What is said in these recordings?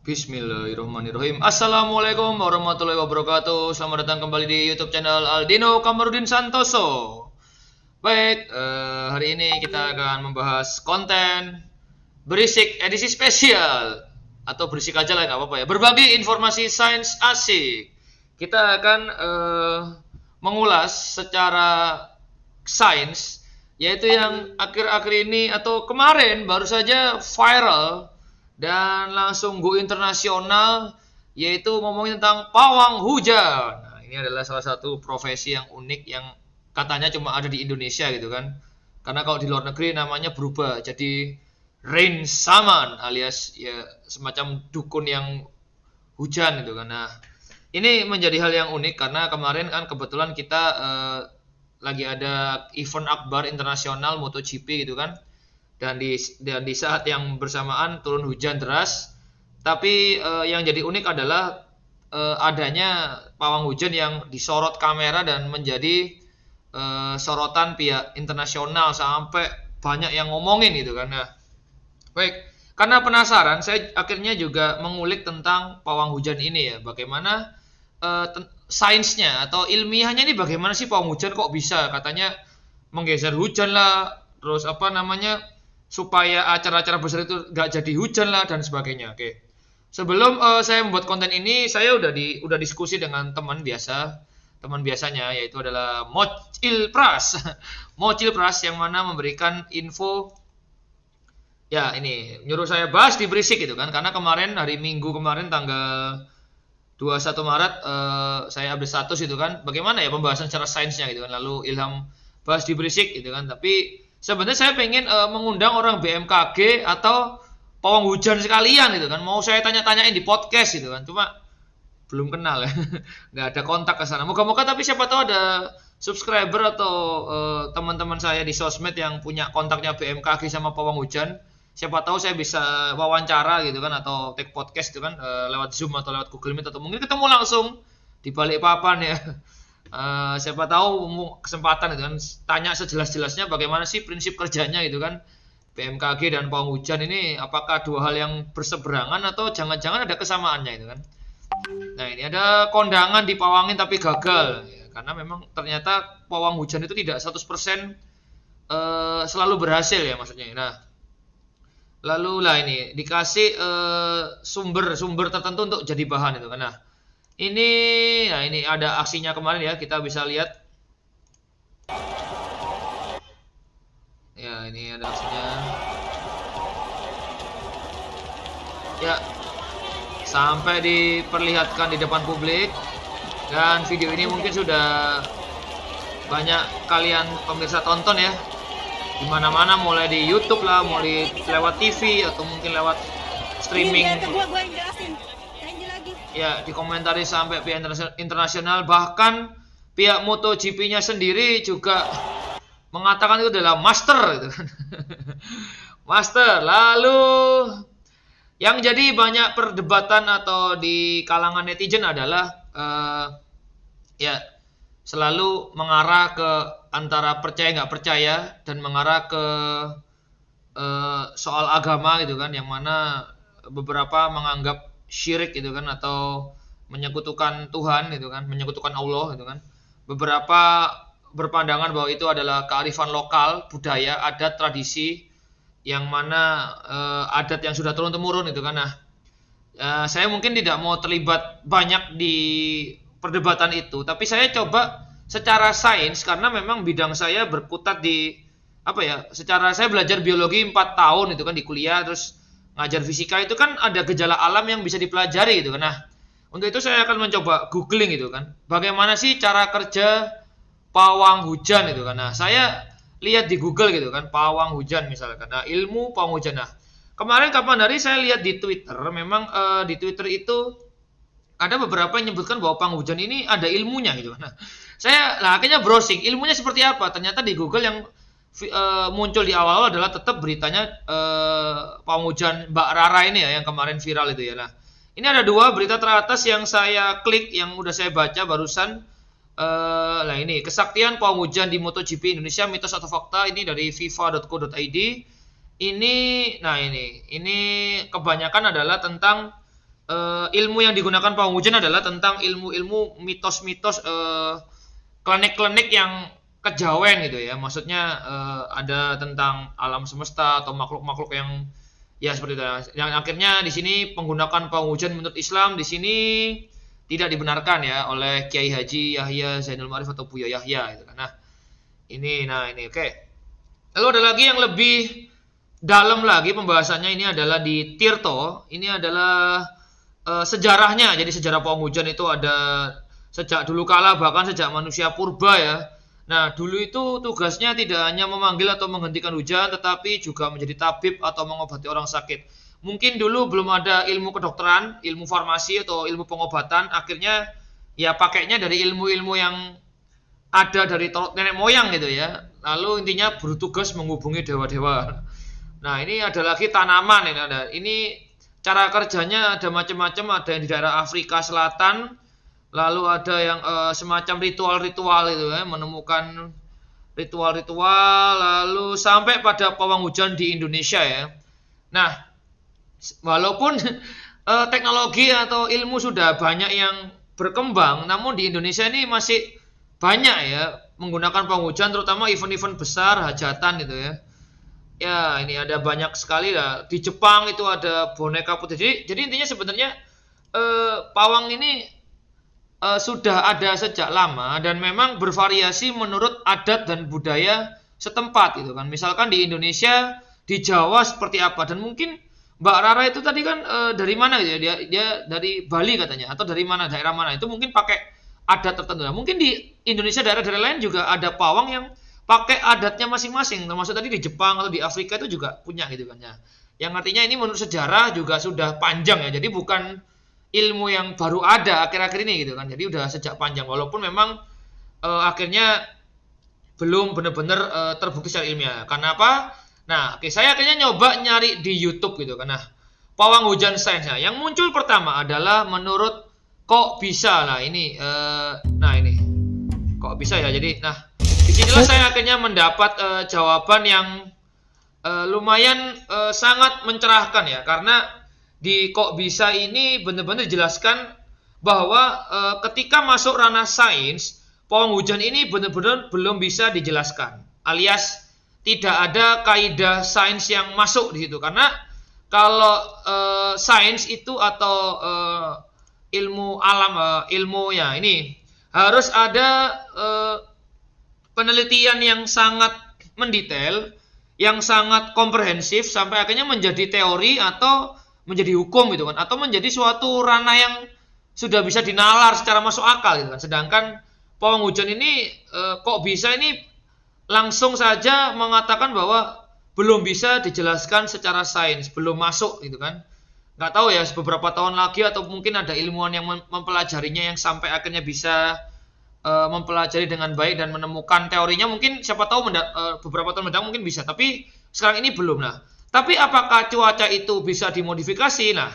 Bismillahirrahmanirrahim. Assalamualaikum warahmatullahi wabarakatuh. Selamat datang kembali di YouTube channel Aldino Kamarudin Santoso. Baik, hari ini kita akan membahas konten berisik edisi spesial atau berisik aja lah, nggak apa-apa ya. Berbagi informasi sains asik. Kita akan mengulas secara sains, yaitu yang akhir-akhir ini atau kemarin baru saja viral dan langsung go internasional, yaitu ngomongin tentang pawang hujan. Nah, ini adalah salah satu profesi yang unik yang katanya cuma ada di Indonesia gitu kan. Karena kalau di luar negeri namanya berubah jadi rain shaman alias ya semacam dukun yang hujan gitu kan. Nah, ini menjadi hal yang unik karena kemarin kan kebetulan kita lagi ada event akbar internasional MotoGP gitu kan. Dan di saat yang bersamaan turun hujan deras, tapi yang jadi unik adalah adanya pawang hujan yang disorot kamera dan menjadi sorotan pihak internasional sampai banyak yang ngomongin gitu kan. Nah, baik, karena penasaran saya akhirnya juga mengulik tentang pawang hujan ini ya, bagaimana sainsnya atau ilmiahnya ini, bagaimana sih pawang hujan kok bisa katanya menggeser hujan lah, terus apa namanya, supaya acara-acara besar itu nggak jadi hujan lah dan sebagainya. Oke. Sebelum saya membuat konten ini, saya udah diskusi dengan teman biasanya, yaitu adalah Mocil Pras. Mocil Pras yang mana memberikan info ya, ini nyuruh saya bahas di berisik gitu kan, karena kemarin hari Minggu kemarin tanggal 21 Maret saya update status itu kan, bagaimana ya pembahasan secara sainsnya gitu kan, lalu Ilham bahas di berisik gitu kan. Tapi sebenarnya saya pengen mengundang orang BMKG atau pawang hujan sekalian gitu kan. Mau saya tanya-tanyain di podcast gitu kan. Cuma belum kenal ya. Nggak ada kontak ke sana. Moga-moga tapi siapa tahu ada subscriber atau teman-teman saya di sosmed yang punya kontaknya BMKG sama pawang hujan. Siapa tahu saya bisa wawancara gitu kan, atau take podcast gitu kan, lewat Zoom atau lewat Google Meet, atau mungkin ketemu langsung di Balikpapan ya. Siapa tahu kesempatan gitu kan, tanya sejelas-jelasnya bagaimana sih prinsip kerjanya gitu kan, BMKG dan pawang hujan ini apakah dua hal yang berseberangan atau jangan-jangan ada kesamaannya gitu kan. Nah, ini ada kondangan dipawangin tapi gagal ya, karena memang ternyata pawang hujan itu tidak 100% selalu berhasil ya maksudnya. Nah, lalu lah ini dikasih sumber-sumber tertentu untuk jadi bahan itu kan. Nah, ini ada aksinya kemarin ya, kita bisa lihat. Ya, ini ada aksinya. Ya, sampai diperlihatkan di depan publik. Dan video ini mungkin sudah banyak kalian pemirsa tonton ya. Di mana-mana, mulai di YouTube lah, mulai lewat TV atau mungkin lewat streaming. Ya, dikomentari sampai pihak internasional, bahkan pihak MotoGP-nya sendiri juga mengatakan itu adalah master gitu kan. Master. Lalu yang jadi banyak perdebatan atau di kalangan netizen adalah ya selalu mengarah ke antara percaya nggak percaya dan mengarah ke soal agama gitu kan, yang mana beberapa menganggap syirik gitu kan, atau menyekutukan Tuhan gitu kan, menyekutukan Allah gitu kan. Beberapa berpandangan bahwa itu adalah kearifan lokal, budaya, adat, tradisi yang mana adat yang sudah turun temurun gitu kan. Nah, saya mungkin tidak mau terlibat banyak di perdebatan itu, tapi saya coba secara sains karena memang bidang saya berkutat di apa ya, secara saya belajar biologi 4 tahun itu kan di kuliah, terus ngajar fisika, itu kan ada gejala alam yang bisa dipelajari gitu kan. Nah, untuk itu saya akan mencoba googling gitu kan, bagaimana sih cara kerja pawang hujan gitu kan. Nah, saya lihat di Google gitu kan, pawang hujan misalkan. Nah, ilmu pawang hujan. Nah, kemarin kapan hari saya lihat di Twitter, memang di Twitter itu ada beberapa yang menyebutkan bahwa pawang hujan ini ada ilmunya gitu kan. Nah, saya akhirnya browsing ilmunya seperti apa. Ternyata di Google yang muncul di awal adalah tetap beritanya pawang hujan Mbak Rara ini ya, yang kemarin viral itu ya. Nah, ini ada dua berita teratas yang saya klik, yang udah saya baca barusan. Nah, ini kesaktian pawang hujan di MotoGP Indonesia, mitos atau fakta, ini dari fifa.co.id. Ini kebanyakan adalah tentang ilmu yang digunakan pawang hujan adalah tentang ilmu-ilmu mitos-mitos klinik-klinik yang kejawen gitu ya. Maksudnya ada tentang alam semesta atau makhluk-makhluk yang ya seperti itu. Yang akhirnya di sini penggunaan pawang hujan menurut Islam di sini tidak dibenarkan ya oleh Kiai Haji Yahya Zainul Ma'arif atau Buya Yahya gitu kan. Nah ini oke. Lalu ada lagi yang lebih dalam lagi pembahasannya, ini adalah di Tirto. Ini adalah sejarahnya. Jadi sejarah pawang hujan itu ada sejak dulu kala, bahkan sejak manusia purba ya. Nah, dulu itu tugasnya tidak hanya memanggil atau menghentikan hujan, tetapi juga menjadi tabib atau mengobati orang sakit. Mungkin dulu belum ada ilmu kedokteran, ilmu farmasi atau ilmu pengobatan. Akhirnya ya pakainya dari ilmu-ilmu yang ada dari nenek moyang gitu ya. Lalu intinya bertugas menghubungi dewa-dewa. Nah, ini ada lagi tanaman ini ada. Ini cara kerjanya ada macam-macam, ada yang di daerah Afrika Selatan, lalu ada yang semacam ritual-ritual itu ya, menemukan ritual-ritual, lalu sampai pada pawang hujan di Indonesia ya. Nah, walaupun teknologi atau ilmu sudah banyak yang berkembang, namun di Indonesia ini masih banyak ya menggunakan pawang hujan, terutama event-event besar, hajatan gitu ya. Ya, ini ada banyak sekali lah. Di Jepang itu ada boneka putih. Jadi intinya sebenarnya pawang ini sudah ada sejak lama dan memang bervariasi menurut adat dan budaya setempat gitu kan. Misalkan di Indonesia, di Jawa seperti apa, dan mungkin Mbak Rara itu tadi kan dari mana gitu ya? Dia dari Bali katanya, atau dari mana, daerah mana? Itu mungkin pakai adat tertentu. Nah, mungkin di Indonesia daerah-daerah lain juga ada pawang yang pakai adatnya masing-masing, termasuk tadi di Jepang atau di Afrika itu juga punya gitu kan ya. Yang artinya ini menurut sejarah juga sudah panjang ya. Jadi bukan ilmu yang baru ada akhir-akhir ini gitu kan. Jadi udah sejak panjang, walaupun memang akhirnya belum benar-benar terbukti secara ilmiah. Karena apa? Nah, saya akhirnya nyoba nyari di YouTube gitu kan. Nah, pawang hujan sainsnya yang muncul pertama adalah menurut kok bisa. Nah, ini ini kok bisa ya. Jadi disinilah saya akhirnya mendapat jawaban yang lumayan sangat mencerahkan ya, karena di kok bisa ini benar-benar dijelaskan bahwa ketika masuk ranah sains, pawang hujan ini benar-benar belum bisa dijelaskan, alias tidak ada kaidah sains yang masuk di situ. Karena kalau sains itu atau ilmu alam, ilmu ya ini harus ada penelitian yang sangat mendetail, yang sangat komprehensif sampai akhirnya menjadi teori atau menjadi hukum gitu kan, atau menjadi suatu ranah yang sudah bisa dinalar secara masuk akal gitu kan. Sedangkan pawang hujan ini kok bisa ini langsung saja mengatakan bahwa belum bisa dijelaskan secara sains, belum masuk gitu kan. Nggak tahu ya beberapa tahun lagi atau mungkin ada ilmuwan yang mempelajarinya yang sampai akhirnya bisa mempelajari dengan baik dan menemukan teorinya, mungkin siapa tahu beberapa tahun mendatang mungkin bisa, tapi sekarang ini belum. Nah, tapi apakah cuaca itu bisa dimodifikasi? Nah,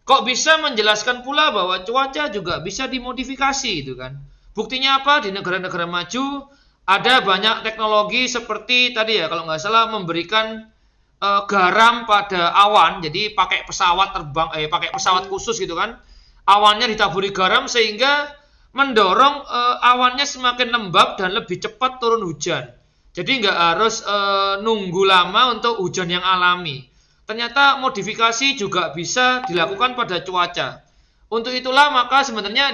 kok bisa menjelaskan pula bahwa cuaca juga bisa dimodifikasi gitu kan. Buktinya apa? Di negara-negara maju ada banyak teknologi seperti tadi ya, kalau nggak salah memberikan garam pada awan, jadi pakai pesawat terbang, pakai pesawat khusus gitu kan, awannya ditaburi garam sehingga mendorong awannya semakin lembab dan lebih cepat turun hujan. Jadi nggak harus nunggu lama untuk hujan yang alami. Ternyata modifikasi juga bisa dilakukan pada cuaca. Untuk itulah maka sebenarnya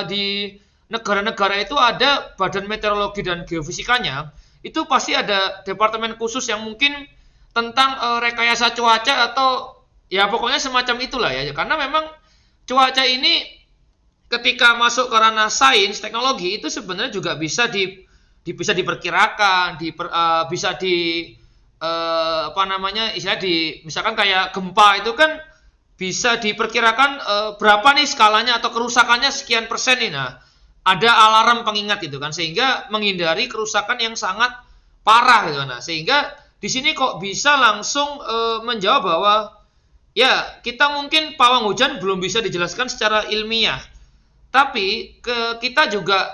di negara-negara itu ada badan meteorologi dan geofisikanya. Itu pasti ada departemen khusus yang mungkin tentang rekayasa cuaca atau ya pokoknya semacam itulah ya. Karena memang cuaca ini ketika masuk ke ranah sains teknologi itu sebenarnya juga bisa bisa diperkirakan, bisa misalkan kayak gempa itu kan bisa diperkirakan berapa nih skalanya atau kerusakannya sekian persen nih. Nah, ada alarm pengingat itu kan, sehingga menghindari kerusakan yang sangat parah gitu. Nah, sehingga di sini kok bisa langsung menjawab bahwa ya kita mungkin pawang hujan belum bisa dijelaskan secara ilmiah. Tapi kita juga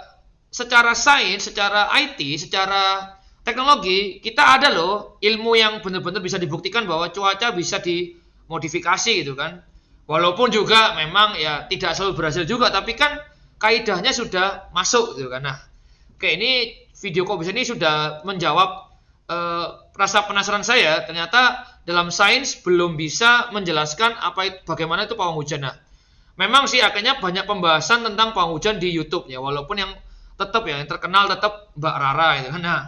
secara sains, secara IT, secara teknologi, kita ada loh ilmu yang benar-benar bisa dibuktikan bahwa cuaca bisa dimodifikasi gitu kan. Walaupun juga memang ya tidak selalu berhasil juga, tapi kan kaidahnya sudah masuk gitu kan. Nah, oke, ini video Kobus ini sudah menjawab rasa penasaran saya. Ternyata dalam sains belum bisa menjelaskan bagaimana itu pawang hujan. Nah, memang sih akhirnya banyak pembahasan tentang pawang hujan di YouTube ya, walaupun yang tetap ya yang terkenal tetap Mbak Rara gitu kan. Nah,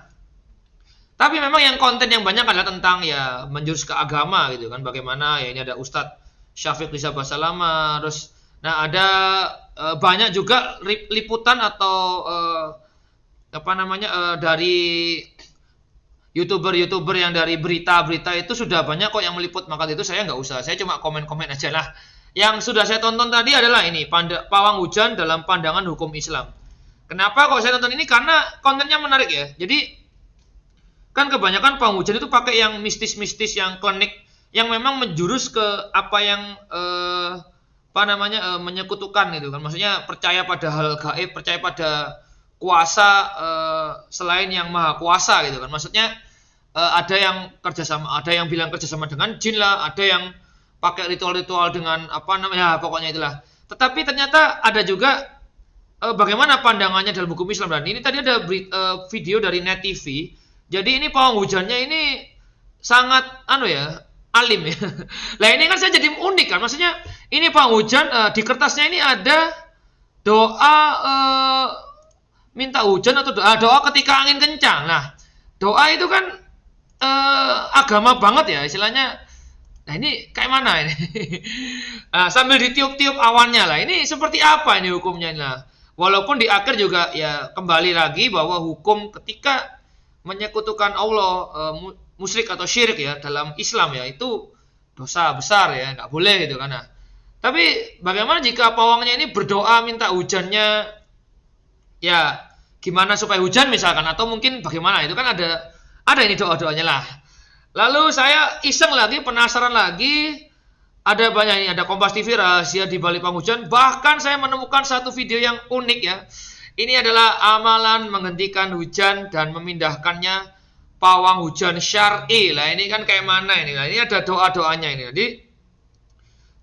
tapi memang yang konten yang banyak adalah tentang ya menjurus ke agama gitu kan. Bagaimana ya ini ada Ustadz Syafiq Rizal Basalama, terus nah ada banyak juga liputan atau dari YouTuber yang dari berita-berita itu sudah banyak kok yang meliput, maka itu saya nggak usah, saya cuma komen-komen aja lah. Yang sudah saya tonton tadi adalah ini pawang hujan dalam pandangan hukum Islam. Kenapa kok saya tonton ini? Karena kontennya menarik ya. Jadi kan kebanyakan pawang hujan itu pakai yang mistis-mistis, yang klinik, yang memang menjurus ke apa yang menyekutukan gitu kan. Maksudnya percaya pada hal gaib, percaya pada kuasa selain yang maha kuasa gitu kan. Maksudnya ada yang bilang kerjasama dengan jin lah, ada yang pakai ritual-ritual dengan pokoknya itulah. Tetapi ternyata ada juga bagaimana pandangannya dalam hukum Islam. Dan ini tadi ada video dari Net TV. Jadi ini pawang hujannya ini sangat alim ya. Lah ini kan saya jadi unik kan. Maksudnya ini pawang hujan di kertasnya ini ada doa minta hujan atau doa ketika angin kencang. Nah, doa itu kan agama banget ya istilahnya. Nah, ini kayak mana ini? Nah, sambil ditiup-tiup awannya lah. Ini seperti apa ini hukumnya? Nah, walaupun di akhir juga ya kembali lagi bahwa hukum ketika menyekutukan Allah, musyrik atau syirik ya dalam Islam ya itu dosa besar ya, nggak boleh gitu kan. Nah, tapi bagaimana jika pawangnya ini berdoa minta hujannya ya gimana supaya hujan misalkan, atau mungkin bagaimana, itu kan ada ini doa-doanya lah. Lalu saya iseng lagi, penasaran lagi, ada banyak ini, ada Kompas TV rahasia di balik pawang hujan. Bahkan saya menemukan satu video yang unik ya. Ini adalah amalan menghentikan hujan dan memindahkannya pawang hujan syar'i. Lah ini kan kayak mana ini? Nah, ini ada doa-doanya ini. Jadi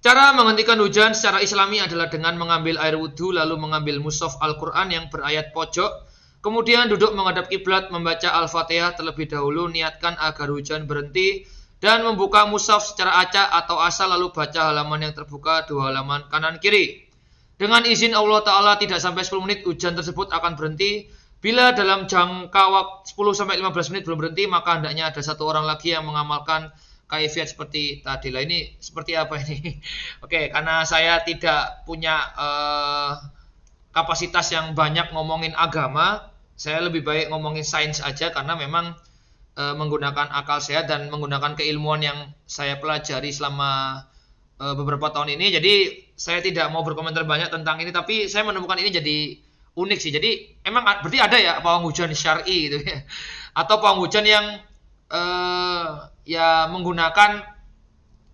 cara menghentikan hujan secara Islami adalah dengan mengambil air wudhu, lalu mengambil mushaf Al-Quran yang berayat pojok, kemudian duduk menghadap kiblat, membaca Al-Fatihah terlebih dahulu, niatkan agar hujan berhenti, dan membuka mushaf secara acak atau asal, lalu baca halaman yang terbuka 2 halaman kanan kiri. Dengan izin Allah Ta'ala tidak sampai 10 menit hujan tersebut akan berhenti. Bila dalam jangka waktu 10-15 menit belum berhenti, maka hendaknya ada satu orang lagi yang mengamalkan kaifiat seperti tadi. Lah ini seperti apa ini? Oke, karena saya tidak punya kapasitas yang banyak ngomongin agama, saya lebih baik ngomongin sains aja, karena memang menggunakan akal sehat dan menggunakan keilmuan yang saya pelajari selama beberapa tahun ini. Jadi saya tidak mau berkomentar banyak tentang ini, tapi saya menemukan ini jadi unik sih. Jadi emang berarti ada ya pawang hujan syar'i gitu ya, atau pawang hujan yang ya menggunakan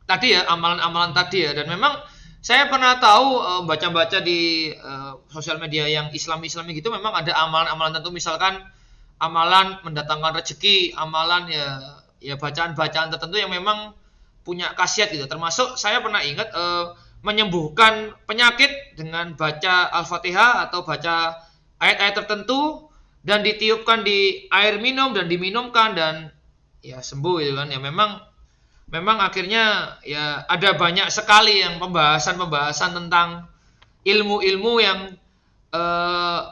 tadi ya amalan-amalan tadi ya. Dan memang saya pernah tahu baca-baca di sosial media yang Islami gitu, memang ada amalan-amalan tertentu, misalkan amalan mendatangkan rezeki, amalan ya bacaan-bacaan tertentu yang memang punya khasiat gitu. Termasuk saya pernah ingat menyembuhkan penyakit dengan baca Al-Fatihah atau baca ayat-ayat tertentu dan ditiupkan di air minum dan diminumkan dan ya sembuh gitu kan. Ya memang akhirnya ya ada banyak sekali yang pembahasan tentang ilmu-ilmu yang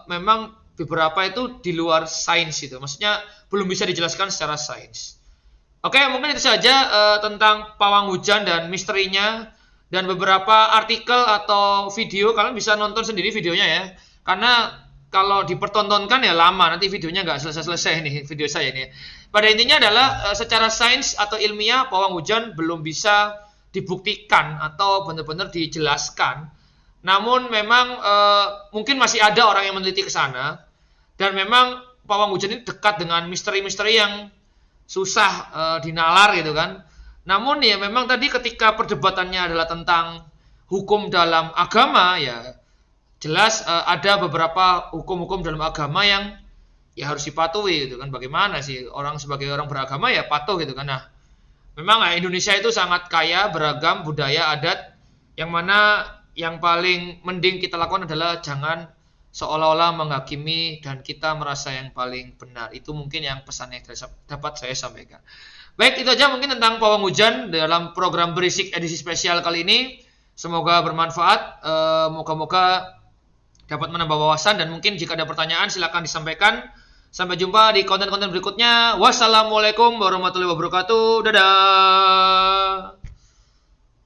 memang beberapa itu di luar sains itu. Maksudnya belum bisa dijelaskan secara sains. Oke, mungkin itu saja tentang pawang hujan dan misterinya. Dan beberapa artikel atau video, kalian bisa nonton sendiri videonya ya. Karena kalau dipertontonkan ya lama, nanti videonya nggak selesai-selesai nih video saya ini. Pada intinya adalah secara sains atau ilmiah pawang hujan belum bisa dibuktikan atau benar-benar dijelaskan. Namun memang mungkin masih ada orang yang meneliti ke sana. Dan memang pawang hujan ini dekat dengan misteri-misteri yang susah dinalar gitu kan. Namun ya memang tadi ketika perdebatannya adalah tentang hukum dalam agama, ya jelas ada beberapa hukum-hukum dalam agama yang ya harus dipatuhi gitu kan. Bagaimana sih orang sebagai orang beragama ya patuh gitu kan. Nah, memang Indonesia itu sangat kaya, beragam budaya, adat Yang mana yang paling mending kita lakukan adalah jangan seolah-olah menghakimi dan kita merasa yang paling benar. Itu mungkin yang pesan yang dapat saya sampaikan. Baik, itu aja mungkin tentang pawang hujan dalam program Berisik edisi spesial kali ini. Semoga bermanfaat. Moga-moga dapat menambah wawasan dan mungkin jika ada pertanyaan silakan disampaikan. Sampai jumpa di konten-konten berikutnya. Wassalamualaikum warahmatullahi wabarakatuh. Dadah.